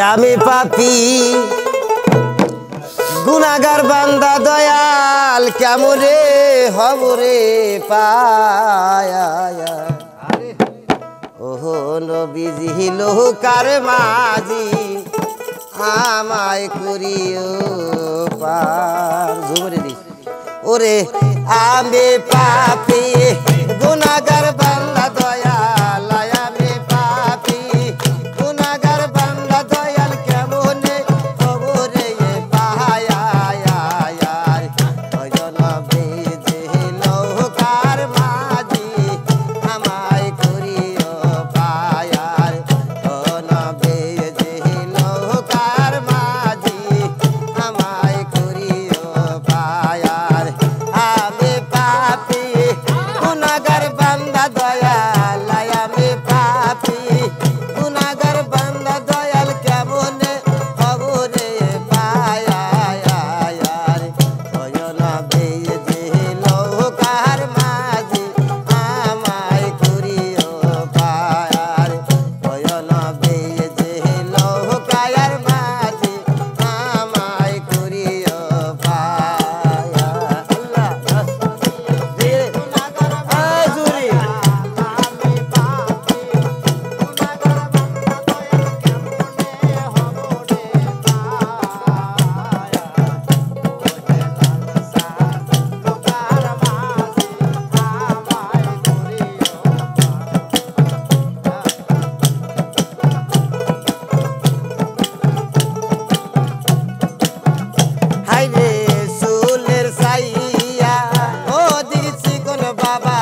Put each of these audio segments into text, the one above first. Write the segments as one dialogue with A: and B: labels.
A: আমি পাপী গুনাহগার বান্দা দয়াল কেমনে হব রে পায়া ওহো নবীজি লোকার মাঝি আমায় করিও পার ঝুমরে দিস ওরে আমি পাপী গুনাহগার বান্দা দয়াল আমি পাপী গুনাহগার বান্দা দয়াল কেমনে হব রে পায়া ওই নবীজি লোকার মাঝি আমায় করিও পায়ার ও নবীজি লোকার মাঝি আমায় করিও পায়ার আমি পাপী গুনাহগার বান্দা দয়াল আমি পাপী গুনাহগার বান্দা দয়াল কেমনে হব রে পায়া ওই নবীজি লোকার মাঝি আমায় করিও পায়ার ওই নবীজি লোকার মাঝি আমায় করিও পায়া আল্লাহ আজুরি হাইরে সুলের সাইয়া ও দিছি কোন বাবা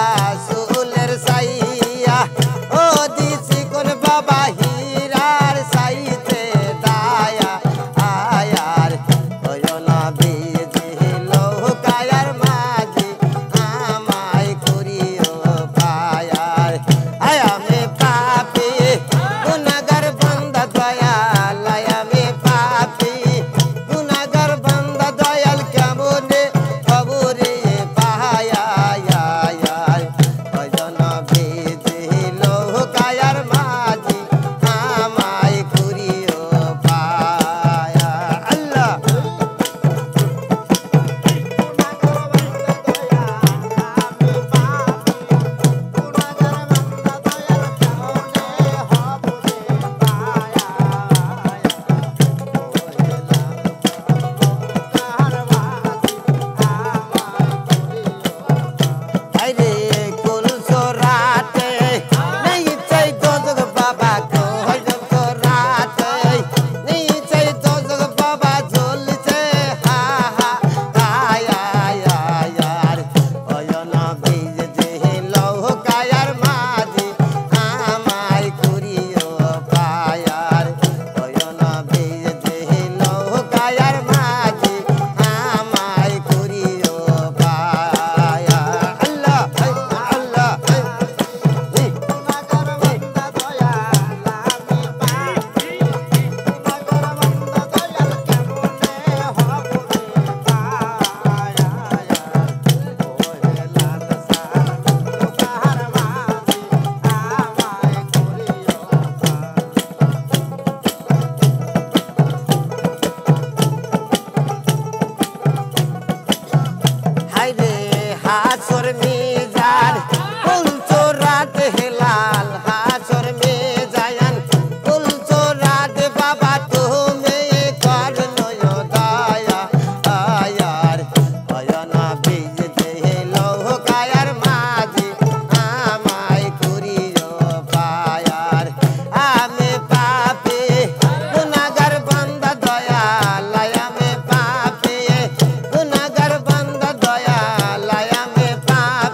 A: সুলের সাইয়া ও দিছি কোন বাবা হীরার সাইতে দায়া আয়ার ওই নবীজি লোকার মাঝি আমায় করিও পায়ার আমি পাপী গুনাহগার বান্দা দয়াল আমি পাপী গুনাহগার বান্দা দয়াল কেমনে হব রে পায়া ওই নবীজি লোকার মাঝি আমায় করিও পায়া আল্লাহ আইরে কোন সোরাতে নেই চাই দোজগ বাবা কই সোরাতে নেই চাই দোজগ বাবা ঝুলছে হা হা আয়ার ওই নবীজি লোকার মাঝি আমায় করিও পায়ার ওই নবীজি লোকার মাঝি আমায় করিও পায়া আল্লাহ আল্লাহ হাইরে হাসর মিজান কুলচো রাত হেলাল হাসর মিজান কুলচো রাত বাবা তুমি করলো দয়া আয়ার ওই নবীজি লোকার মাঝি আমায় করিও পায়ার আমি পাপী গুনাহগার বান্দা দয়াল আমি পাপী গুনাহগার বান্দা দয়াল আমি পাপী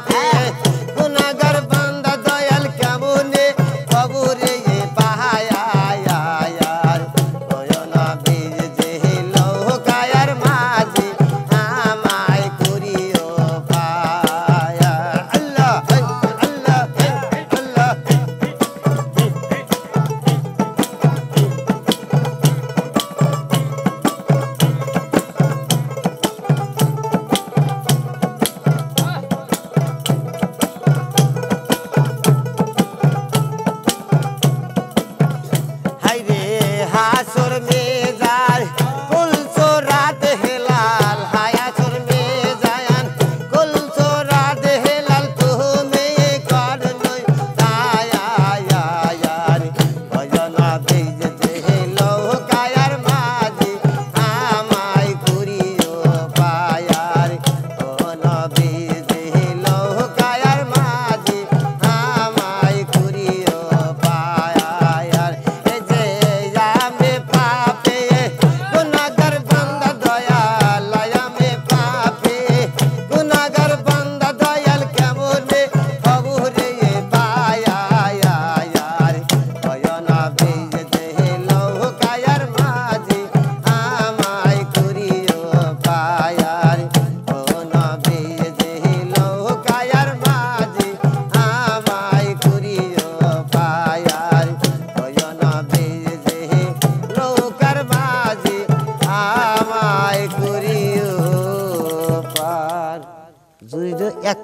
A: এক